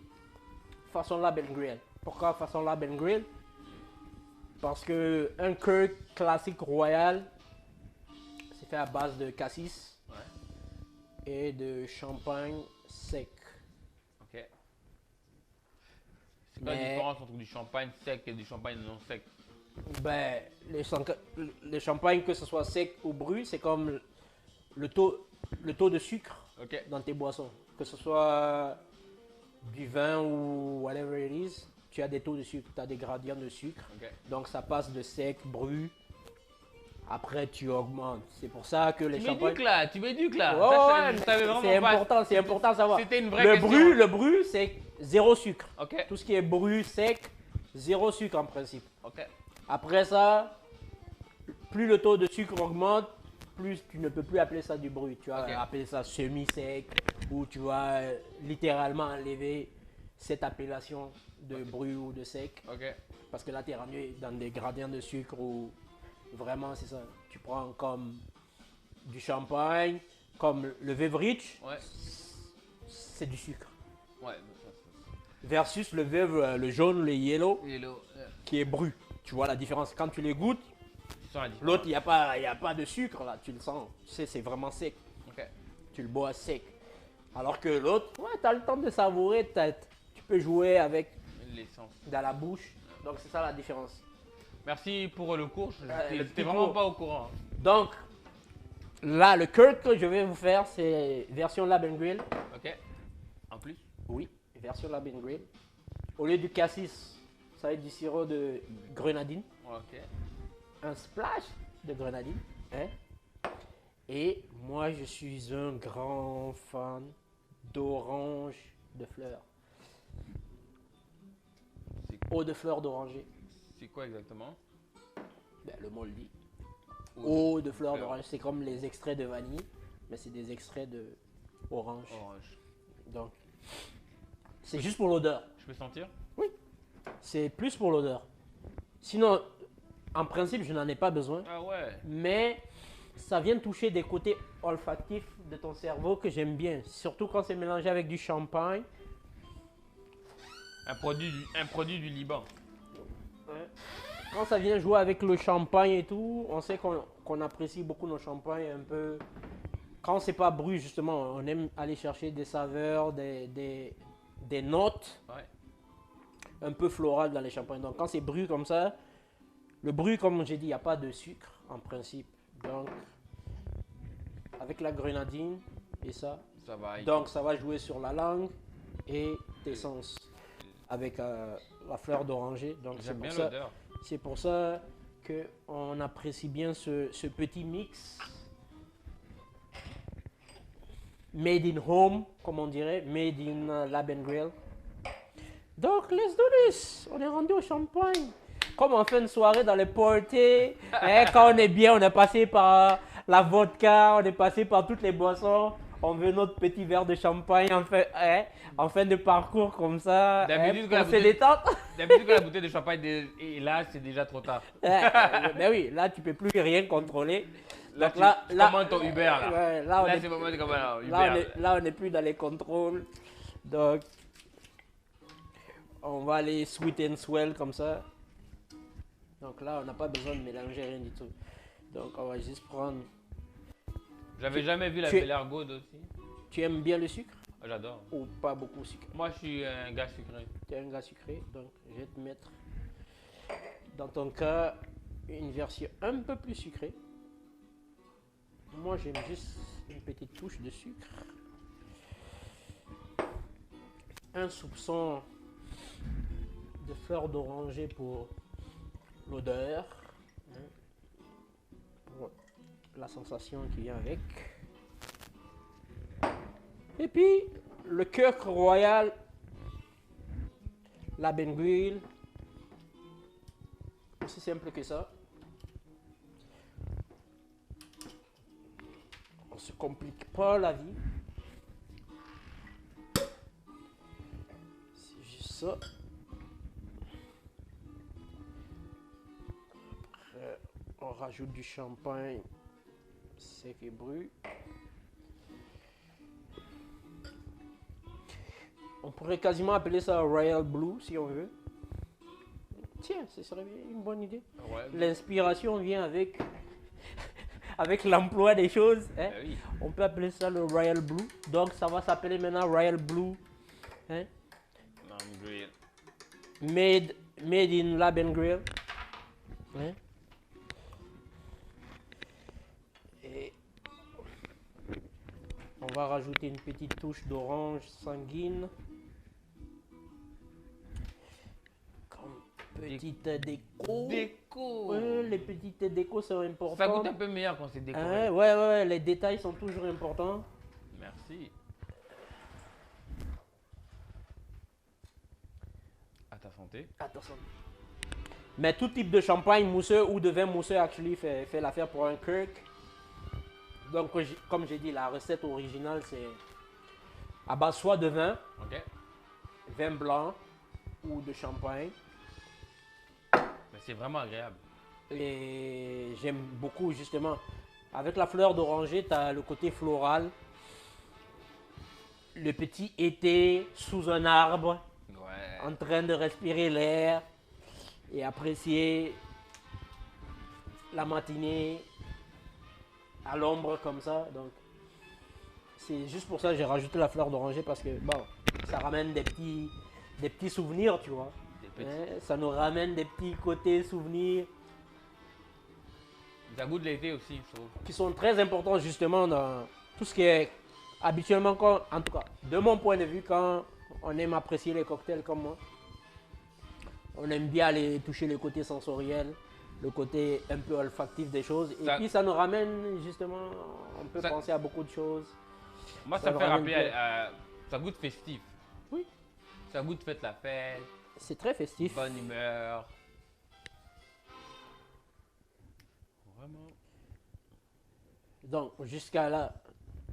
façon Lab and Grill. Pourquoi façon Lab and Grill? Parce que un Kirk classique royal, c'est fait à base de cassis
Ouais.
et de champagne sec.
Ok. C'est quoi la
Mais-
différence entre du champagne sec et du champagne non sec?
Ben, les champagnes, que ce soit sec ou brut, c'est comme le taux de sucre
Ok.
dans tes boissons. Que ce soit du vin ou whatever it is, tu as des taux de sucre, tu as des gradients de sucre.
Ok.
Donc ça passe de sec, brut. Après, tu augmentes. C'est pour ça que les
Tu
champagnes.
m'éduques là, tu m'éduques là.
Ouais,
Ça,
ouais,
je savais vraiment
c'est
pas.
important, c'est important à savoir.
C'était une vraie
Le
question.
le brut, c'est zéro sucre.
Ok.
Tout ce qui est brut, sec, zéro sucre en principe.
Ok.
Après ça, plus le taux de sucre augmente, plus tu ne peux plus appeler ça du brut. Tu vas
Ok.
appeler ça semi-sec ou tu vas littéralement enlever cette appellation de brut ou de sec.
Ok.
Parce que là, tu es rendu dans des gradients de sucre où vraiment c'est ça. Tu prends comme du champagne, comme le Beverage,
Ouais.
c'est du sucre.
Ouais.
Versus le veuve, le jaune, le yellow,
Hello.
qui est brut. Tu vois la différence. Quand tu les goûtes,
sens la différence.
L'autre, il n'y a pas de sucre là, tu le sens. Tu sais, c'est vraiment sec.
Ok.
Tu le bois sec. Alors que l'autre, ouais, tu as le temps de savourer, tu peux jouer avec
L'essence.
dans la bouche. Donc c'est ça la différence.
Merci pour le cours.
le
J'étais
petit
vraiment
cours.
pas au courant.
Donc là, le curd que je vais vous faire, c'est version Lab and Grill.
Ok. En plus.
Oui, version Lab and Grill. Au lieu du cassis, ça va être du sirop de grenadine.
Ok.
Un splash de grenadine. Hein? Et moi, je suis un grand fan d'orange de fleurs. Eau de fleurs d'oranger.
C'est quoi exactement?
Ben, le mot le dit.
Eau
Eau de fleurs
fleurs.
d'orange. C'est comme les extraits de vanille, mais c'est des extraits de orange.
Orange.
Donc, c'est juste pour l'odeur.
Je peux sentir?
C'est plus pour l'odeur. Sinon, en principe, je n'en ai pas besoin.
Ah ouais.
Mais ça vient toucher des côtés olfactifs de ton cerveau que j'aime bien. Surtout quand c'est mélangé avec du champagne.
Un produit du Liban.
Quand ça vient jouer avec le champagne et tout, on sait qu'on apprécie beaucoup nos champagnes un peu. Quand c'est pas brut, justement, on aime aller chercher des saveurs, des notes
Ouais.
un peu florales dans les champagnes. Donc quand c'est brut comme ça, le brut, comme j'ai dit, il n'y a pas de sucre en principe. Donc, avec la grenadine et ça,
Ça va.
donc ça va jouer sur la langue et tes sens avec la fleur d'oranger. Donc
J'aime bien l'odeur.
c'est pour ça qu'on apprécie bien ce petit mix. Made in home, comme on dirait, made in Lab and Grill. Donc, let's do this. On est rendu au champagne. Comme on fait une soirée dans les parties, hein, quand on est bien, on est passé par la vodka, on est passé par toutes les boissons. On veut notre petit verre de champagne en fin de parcours comme ça.
D'habitude,
Pour
quand
se
la bouteille-
détendre.
D'habitude, quand la bouteille de champagne est là, c'est déjà trop tard.
Ben oui, là, tu peux plus rien contrôler.
Là,
Donc
tu commandes ton Uber, là.
ouais,
Là,
on est-
c'est le moment de commander Uber.
là, on n'est plus dans les contrôles. Donc, on va aller sweet and swell comme ça. Donc là, on n'a pas besoin de mélanger rien du tout. Donc, on va juste prendre.
J'avais jamais vu la
tu-
Bel Air Gold aussi.
Tu aimes bien le sucre
Ah, j'adore.
ou pas beaucoup sucré?
Moi, je suis un gars sucré.
Tu es un gars sucré, donc je vais te mettre, dans ton cas, une version un peu plus sucrée. Moi, j'aime juste une petite touche de sucre. Un soupçon de fleur d'oranger pour l'odeur. Hein, pour la sensation qui vient avec. Et puis, le Kirk Royal Lab and Grill. Aussi simple que ça. On se complique pas la vie. C'est juste ça. Après, on rajoute du champagne sec et brut. On pourrait quasiment appeler ça Royal Blue si on veut. Tiens, ce serait une bonne idée.
Ouais.
L'inspiration vient avec, avec l'emploi des choses. Hein.
Ben oui.
On peut appeler ça le Royal Blue. Donc ça va s'appeler maintenant Royal Blue. Hein.
Non, grill.
Made in Lab and Grill. Hein. Et on va rajouter une petite touche d'orange sanguine. Comme petite déco.
Déco.
Ouais, les petites décos sont importantes.
Ça coûte un peu meilleur quand c'est décoré.
Hein, ouais, les détails sont toujours importants.
Merci. À ta santé.
Attention. Mais tout type de champagne mousseux ou de vin mousseux actually fait l'affaire pour un Kirk. Donc, comme j'ai dit, la recette originale, c'est à base soit de vin,
Ok.
vin blanc ou de champagne.
Mais c'est vraiment agréable.
Et j'aime beaucoup, justement, avec la fleur d'oranger, tu as le côté floral. Le petit été sous un arbre,
Ouais.
en train de respirer l'air et apprécier la matinée à l'ombre comme ça. Donc, c'est juste pour ça que j'ai rajouté la fleur d'oranger parce que bon, ça ramène des petits souvenirs, tu vois.
Des petits.
Hein, ça nous ramène des petits côtés souvenirs
Ça goûte l'été aussi, je trouve.
qui sont très importants justement dans tout ce qui est habituellement, quand, en tout cas, de mon point de vue, quand on aime apprécier les cocktails comme moi, on aime bien aller toucher le côté sensoriel, le côté un peu olfactif des choses. Et
Ça-
puis ça nous ramène justement, on peut
Ça-
penser à beaucoup de choses.
Moi,
Ça
ça
me
fait
ramène
rappeler.
bien.
Ça goûte festif.
Oui.
Ça goûte fête la fête,
C'est très festif.
bonne humeur. Vraiment.
Donc jusqu'à là,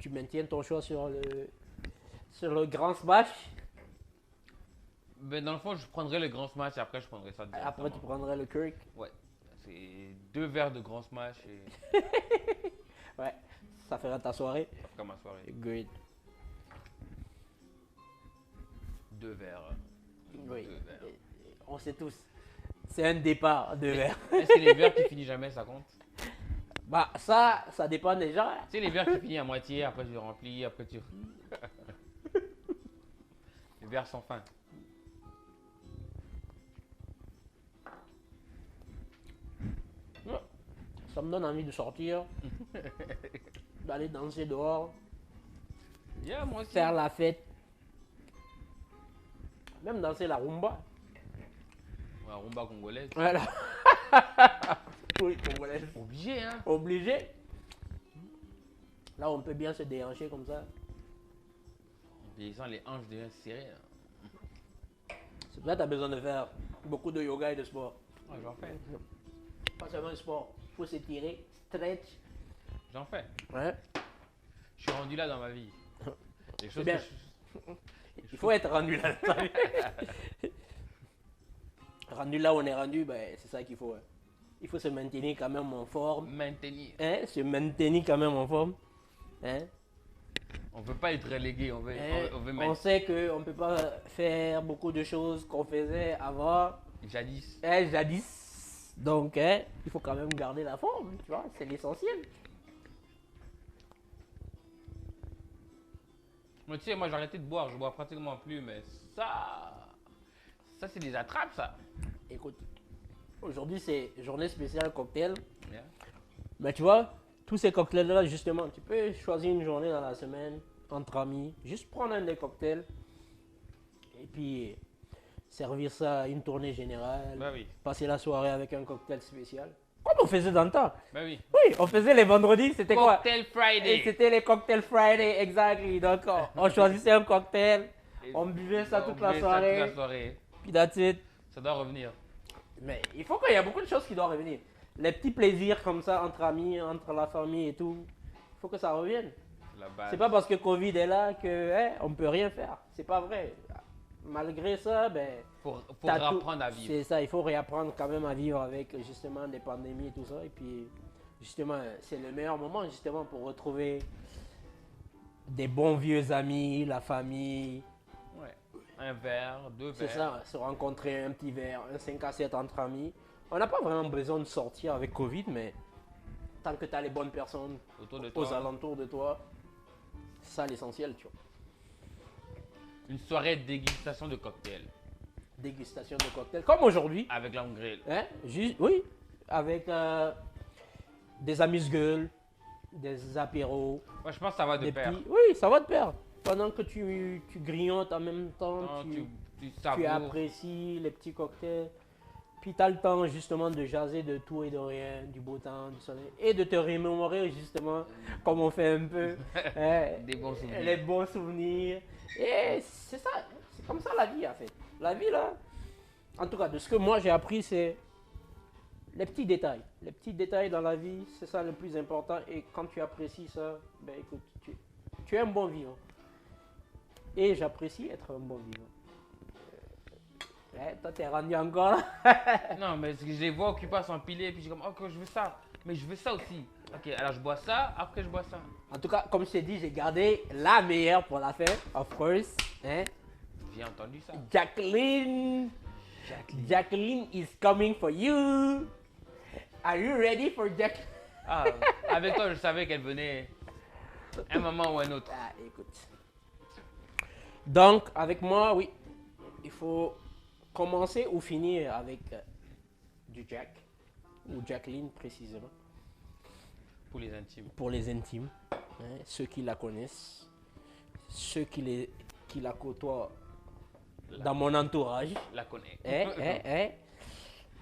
tu maintiens ton choix sur le grand smash.
Mais dans le fond, je prendrais le grand smash et après, je prendrais ça directement.
Après, tu prendrais le Kirk.
Ouais. C'est 2 verres de grand smash et
Ouais, ça fera ta soirée.
après ma soirée.
Good.
2 verres.
Oui.
2 verres.
On sait tous. C'est un départ de verre.
Est-ce que les verres qui finissent jamais, ça compte?
Bah, ça dépend des gens.
Tu sais, les verres qui finissent à moitié, après tu remplis, après tu. Les verres sans fin.
Ça me donne envie de sortir, d'aller danser dehors,
Yeah, moi aussi.
faire la fête. Même danser la rumba.
Ouais, rumba congolaise.
Voilà. Oui, congolaise.
Obligé, hein.
Obligé. Là, on peut bien se déhancher comme ça.
En vieillissant, les hanches deviennent serrées. Hein.
C'est pour ça que tu as besoin de faire beaucoup de yoga et de sport.
Ouais, j'en fais.
Pas seulement le sport. Il faut s'étirer, stretch.
J'en fais.
Ouais.
Je suis rendu là dans ma vie. Les choses
bien.
que je-
Il faut être rendu là. Rendu là où on est rendu, ben, c'est ça qu'il faut. Hein. Il faut se maintenir quand même en forme.
Maintenir.
Hein? Se maintenir quand même en forme. Hein?
On veut pas être relégué, on veut,
Hein?
on veut
On
maintenir.
sait qu'on ne peut pas faire beaucoup de choses qu'on faisait avant,
Jadis.
hein, jadis. Donc, hein, il faut quand même garder la forme, tu vois, c'est l'essentiel.
Mais tu sais, moi j'ai arrêté de boire, je bois pratiquement plus, mais ça c'est des attrapes, ça.
Écoute, aujourd'hui c'est journée spéciale cocktail,
Yeah.
mais tu vois, tous ces cocktails-là, justement, tu peux choisir une journée dans la semaine, entre amis, juste prendre un des cocktails, et puis servir ça à une tournée générale,
Bah oui,
passer la soirée avec un cocktail spécial. Comme on faisait dans le temps.
bah oui.
Oui, on faisait les vendredis, c'était quoi?
Cocktail
Et
Friday.
c'était les cocktails Friday, exactly. Donc, on choisissait un cocktail,
Et
on buvait ça
on
toute la
buvait ça toute la
soirée,
soirée.
puis that's it.
Ça doit revenir.
Mais il faut qu'il y ait beaucoup de choses qui doivent revenir. Les petits plaisirs comme ça, entre amis, entre la famille et tout, il faut que ça revienne.
La base.
C'est pas parce que Covid est là que on peut rien faire. C'est pas vrai. Malgré ça, ben,
Pour
t'as tout.
apprendre à vivre.
C'est ça, il faut réapprendre quand même à vivre avec justement des pandémies et tout ça. Et puis, justement, c'est le meilleur moment justement pour retrouver des bons vieux amis, la famille.
Ouais. Un verre, 2
C'est
verres.
ça, se rencontrer un petit verre, un 5 à 7 entre amis. On n'a pas vraiment besoin de sortir avec Covid, mais tant que tu as les bonnes personnes
Autour de
aux
toi.
alentours de toi, c'est ça l'essentiel, tu vois.
Une soirée de dégustation de cocktails.
Dégustation de cocktails, comme aujourd'hui.
Avec l'homme grill.
Hein? Oui, avec des amuse-gueules, des apéros,
Moi je pense que ça va de
des
pair.
petits. Oui, ça va de pair. Pendant que tu grignotes en même temps,
Non,
tu
tu savoures.
apprécies les petits cocktails. Puis tu as le temps justement de jaser de tout et de rien, du beau temps, du soleil. Et de te remémorer justement, comme on fait un peu, hein,
Des bons souvenirs.
les bons souvenirs. Et c'est ça, c'est comme ça la vie en fait. La vie là, en tout cas de ce que moi j'ai appris, c'est les petits détails. Les petits détails dans la vie, c'est ça le plus important. Et quand tu apprécies ça, ben écoute, tu es un bon vivant. Et j'apprécie être un bon vivant. Toi t'es rendu encore là.
Non, mais parce que je les vois occupés à s'empiler, puis je suis comme, ok, je veux ça. Mais je veux ça aussi. Ok, alors je bois ça, après je bois ça.
En tout cas, comme je t'ai dit, j'ai gardé la meilleure pour la fin, of course. Hein?
J'ai entendu ça.
Jacqueline is coming for you. Are you ready for Jack?
Ah, avec toi, je savais qu'elle venait un moment ou un autre.
Ah, écoute. Donc, avec moi, oui, il faut commencer ou finir avec du Jack, ou Jacqueline précisément,
Pour les intimes.
pour les intimes, hein, ceux qui la connaissent, ceux qui la côtoient dans mon entourage.
La connais.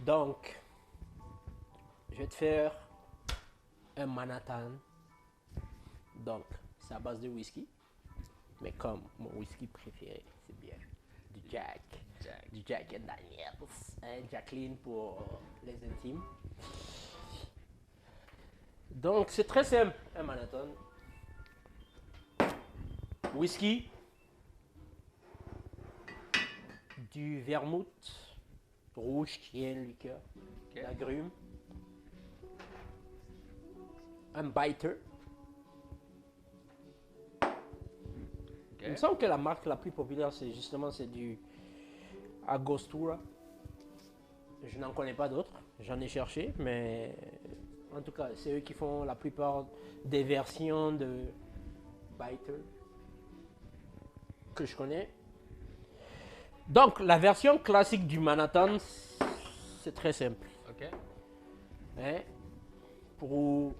Donc, je vais te faire un Manhattan. Donc, c'est à base de whisky. Mais comme mon whisky préféré, c'est bien du Jack. Du Jack and Daniels. Hein, Jacqueline pour les intimes. Donc, c'est très simple, un Manhattan. Whisky. Du vermouth rouge qui est une liqueur.
Ok.
D'agrumes. Un biter. Il me semble que la marque la plus populaire, c'est du Agostura. Je n'en connais pas d'autres. J'en ai cherché, mais en tout cas, c'est eux qui font la plupart des versions de biter que je connais. Donc, la version classique du Manhattan, c'est très simple.
Ok.
Hein? Pour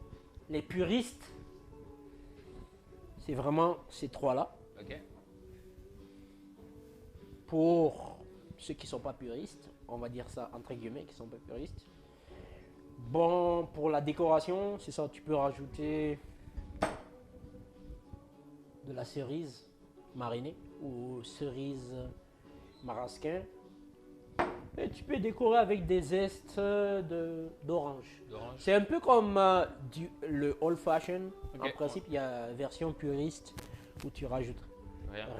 les puristes, c'est vraiment ces trois-là.
Ok.
Pour ceux qui ne sont pas puristes, on va dire ça entre guillemets, qui ne sont pas puristes. Bon, pour la décoration, c'est ça, tu peux rajouter de la cerise marinée ou cerise marasquin. Et tu peux décorer avec des zestes d'orange.
D'orange.
C'est un peu comme le old fashion.
Ok.
En principe, il y a version puriste où tu rajoutes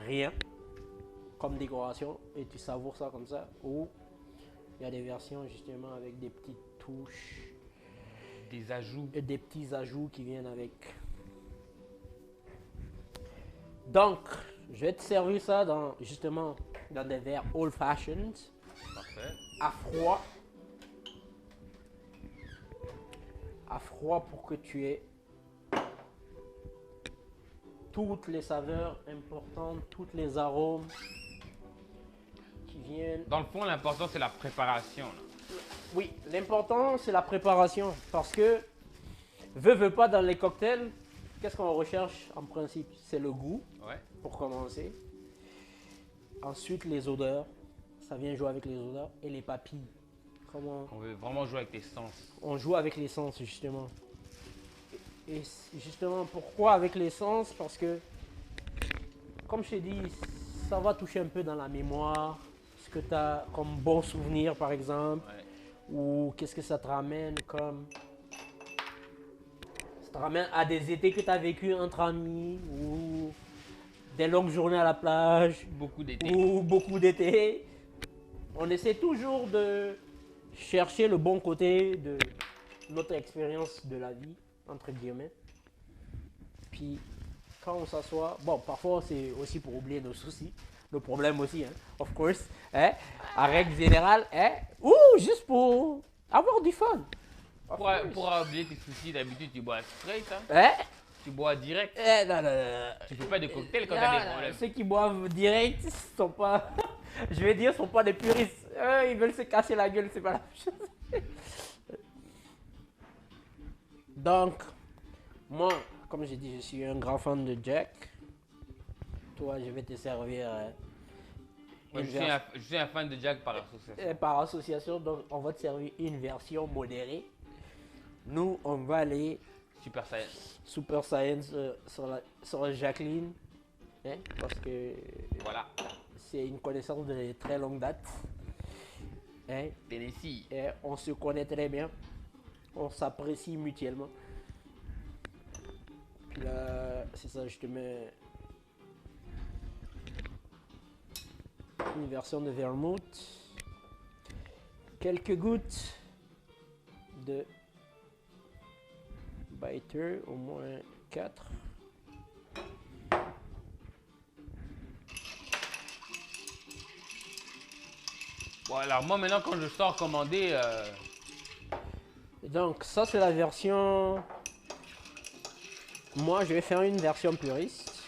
rien comme décoration et tu savoures ça comme ça. Ou il y a des versions justement avec des petites touches
Des ajouts.
et des petits ajouts qui viennent avec. Donc, je vais te servir ça justement dans des verres old fashioned.
Parfait.
À froid. À froid pour que tu aies toutes les saveurs importantes, tous les arômes qui viennent.
Dans le fond, l'important, c'est la préparation. Là.
Oui, l'important c'est la préparation parce que veut pas dans les cocktails, qu'est-ce qu'on recherche en principe? C'est le goût
Ouais.
pour commencer. Ensuite les odeurs, ça vient jouer avec les odeurs et les papilles. Comment
On veut vraiment jouer avec tes sens.
on joue avec l'essence justement. Et justement, pourquoi avec l'essence? Parce que, comme je t'ai dit, ça va toucher un peu dans la mémoire, ce que tu as comme bon souvenir par exemple,
Ouais.
ou qu'est-ce que ça te ramène comme... Ça te ramène à des étés que tu as vécu entre amis, ou des longues journées à la plage,
Beaucoup d'été.
ou beaucoup d'été. On essaie toujours de chercher le bon côté de notre expérience de la vie, entre guillemets. Puis, quand on s'assoit, bon, parfois c'est aussi pour oublier nos soucis, nos problèmes aussi, hein, of course, hein, en règle générale, hein, ou juste pour avoir du fun. Of course.
Pour oublier tes soucis, d'habitude, tu bois straight. Hein?
Hein?
Tu bois direct.
Non, non, non.
Tu fais pas de cocktail quand
Non,
t'as des
non,
problèmes.
ceux qui boivent direct sont pas, je vais dire, sont pas des puristes. Eux, ils veulent se casser la gueule, c'est pas la même chose. Donc, moi, comme j'ai dit, je suis un grand fan de Jack. Toi, je vais te servir
Moi,
une
je suis un fan de Jack par association.
par association. Donc, on va te servir une version modérée. Nous, on va aller
Super Saiyan.
Super Science sur Jacqueline. Hein, parce que
Voilà.
c'est une connaissance de très longue date. Hein,
Tennessee.
et on se connaît très bien. On s'apprécie mutuellement. Puis là, c'est ça, je te mets une version de vermouth. Quelques gouttes de biter, au moins 4.
Bon, alors moi, maintenant, quand je sors commander,
Donc ça c'est la version... Moi je vais faire une version puriste.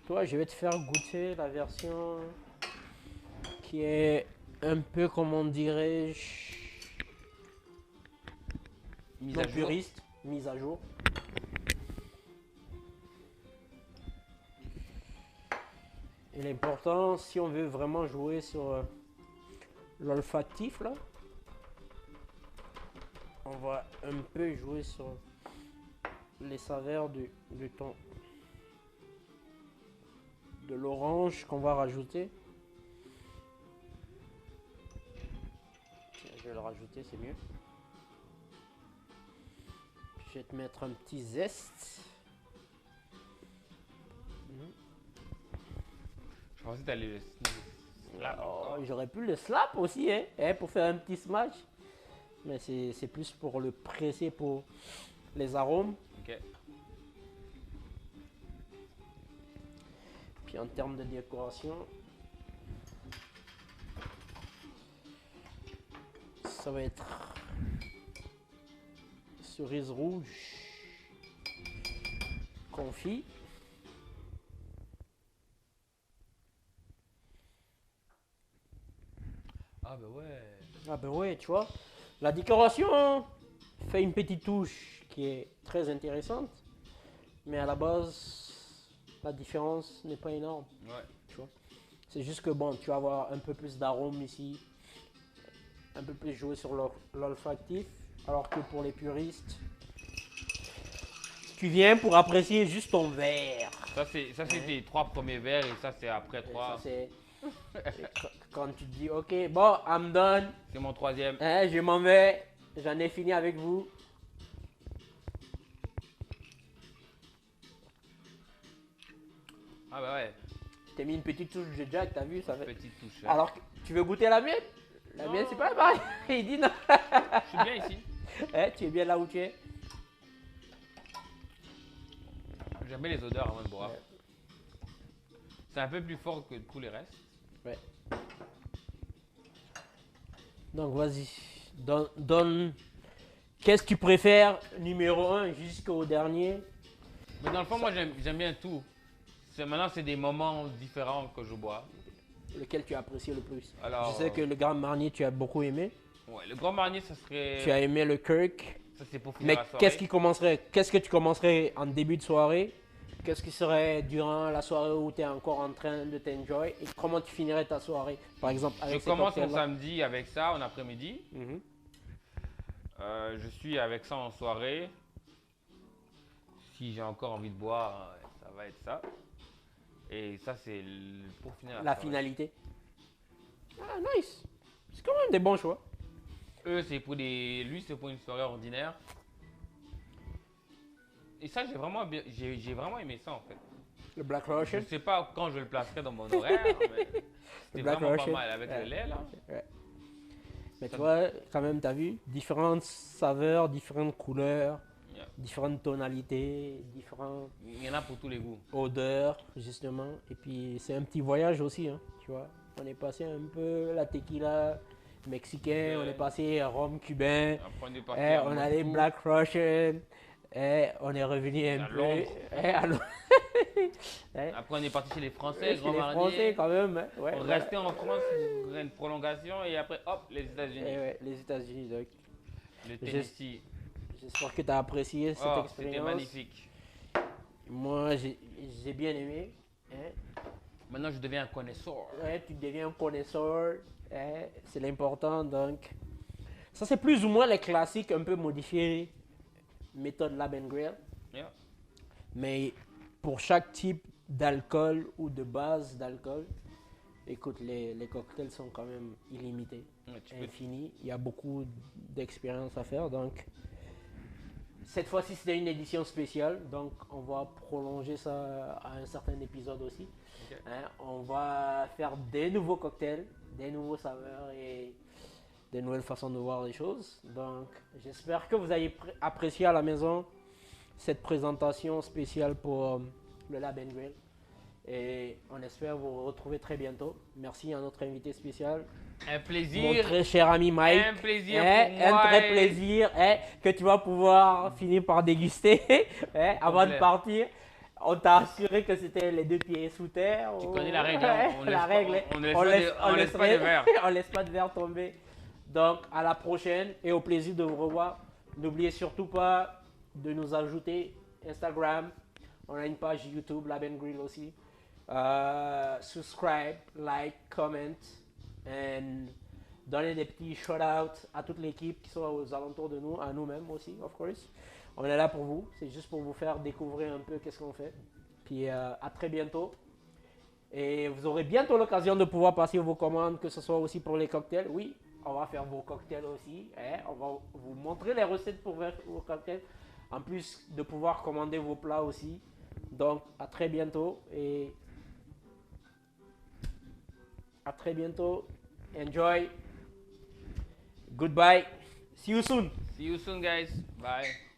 Toi je vais te faire goûter la version qui est un peu, comment dirais-je,
Mise
non
à jour.
puriste, mise à jour. Et l'important, si on veut vraiment jouer sur l'olfactif là, on va un peu jouer sur les saveurs du ton de l'orange qu'on va rajouter. Tiens, je vais le rajouter, c'est mieux. Je vais te mettre un petit zeste.
Je pensais que t'allais le slap
Oh,
encore.
j'aurais pu le slap aussi, hein, pour faire un petit smash. Mais c'est plus pour le presser pour les arômes.
Ok.
Puis en termes de décoration, ça va être cerise rouge confit.
Ah bah ouais.
Ah ben ouais, tu vois. La décoration fait une petite touche qui est très intéressante. Mais à la base, la différence n'est pas énorme.
Ouais.
Tu vois. C'est juste que bon, tu vas avoir un peu plus d'arôme ici. Un peu plus joué sur l'olfactif. Alors que pour les puristes, tu viens pour apprécier juste ton verre.
Ça c'est tes 3 premiers verres et ça c'est après
Et
3.
ça, c'est quand tu te dis, ok, bon, I'm done.
C'est mon 3e.
Hein, je m'en vais. J'en ai fini avec vous.
Ah bah ouais.
Je t'ai mis une petite touche de Jack, t'as vu ça fait...
Petite touche. Hein.
Alors, tu veux goûter la mienne? La
Non.
mienne, c'est pas pareil. Il dit non.
Je suis bien ici.
Hein, tu es bien là où tu es.
J'aime bien les odeurs avant de boire.
Ouais.
C'est un peu plus fort que tous les restes.
Ouais. Donc, vas-y. Donne. Qu'est-ce que tu préfères, numéro 1 jusqu'au dernier?
Mais dans le fond, moi j'aime bien tout. Maintenant, c'est des moments différents que je bois.
Lequel tu as apprécié le plus?
Alors,
Je sais que le Grand Marnier, tu as beaucoup aimé.
Ouais, le Grand Marnier, ça serait.
Tu as aimé le Kirk.
Ça, c'est pour finir
Mais
la soirée.
qu'est-ce que tu commencerais en début de soirée? Qu'est-ce qui serait durant la soirée où tu es encore en train de t'enjoy? Et comment tu finirais ta soirée, par exemple, avec
Je
ces
commence mon
cocktails-là?
samedi avec ça en après-midi.
Mhm.
Je suis avec ça en soirée. Si j'ai encore envie de boire, ça va être ça. Et ça, c'est pour finir la
La
soirée.
finalité. Ah, nice. C'est quand même des bons choix.
Eux, c'est pour des. Lui, c'est pour une soirée ordinaire. Et ça, j'ai vraiment aimé ça en fait.
Le Black
Je
Russian.
sais pas quand je le placerai dans mon horaire, mais c'était
Black
vraiment
Russian.
pas mal avec
Ouais.
le lait là.
Ouais. Mais tu vois, quand même, tu as vu, différentes saveurs, différentes couleurs,
Yeah.
différentes tonalités, différentes
Il y en a pour tous les goûts.
odeurs, justement. Et puis, c'est un petit voyage aussi, hein, tu vois. On est passé un peu la tequila mexicain, on est passé à rhum cubain,
Après, on est parti à
on a les
Moscou.
Black Russian, on est revenu un
À
peu
Londres.
à Londres.
Après, on est parti chez les Français,
Ouais,
Grand
chez les
Marnier.
Français quand même. Hein. Ouais,
On
voilà.
restait en France pour une prolongation et après, hop, les États-Unis.
Et ouais, les États-Unis. Donc,
Le Tennessee.
j'espère que tu as apprécié cette
Oh,
expérience.
c'était magnifique.
Moi, j'ai bien aimé. Hein.
Maintenant, je deviens un connaisseur.
Ouais, tu deviens un connaisseur. Hein. C'est l'important. Donc, ça, c'est plus ou moins les classiques un peu modifiés, méthode Lab and Grill.
Yeah.
Mais pour chaque type d'alcool ou de base d'alcool, écoute, les cocktails sont quand même illimités,
Ouais, tu peux-
infinis. Il y a beaucoup d'expérience à faire. Donc, cette fois-ci, c'était une édition spéciale. Donc, on va prolonger ça à un certain épisode aussi.
Ok.
Hein, on va faire des nouveaux cocktails, des nouveaux saveurs et des nouvelles façons de voir les choses. Donc, j'espère que vous avez apprécié à la maison cette présentation spéciale pour le Lab and Grill. Et on espère vous retrouver très bientôt. Merci à notre invité spécial,
Un
mon
plaisir.
très cher ami Mike.
Un plaisir pour
Un
moi.
très plaisir que tu vas pouvoir finir par déguster avant de
Complet.
partir. On t'a assuré que c'était les 2 pieds sous terre.
Tu connais la règle, hein. On laisse
La
pas-
règle.
on laisse pas de verre.
On laisse pas de verre tomber. Donc, à la prochaine et au plaisir de vous revoir. N'oubliez surtout pas de nous ajouter Instagram. On a une page YouTube, Laben Grill aussi. Subscribe, like, comment, and donner des petits shout-outs à toute l'équipe qui sont aux alentours de nous, à nous-mêmes aussi, of course. On est là pour vous, c'est juste pour vous faire découvrir un peu qu'est-ce qu'on fait. Puis à très bientôt. Et vous aurez bientôt l'occasion de pouvoir passer vos commandes, que ce soit aussi pour les cocktails. Oui, on va faire vos cocktails aussi. On va vous montrer les recettes pour faire vos cocktails. En plus de pouvoir commander vos plats aussi. Donc, à très bientôt. Et à très bientôt. Enjoy. Goodbye. See you soon.
See you soon, guys. Bye.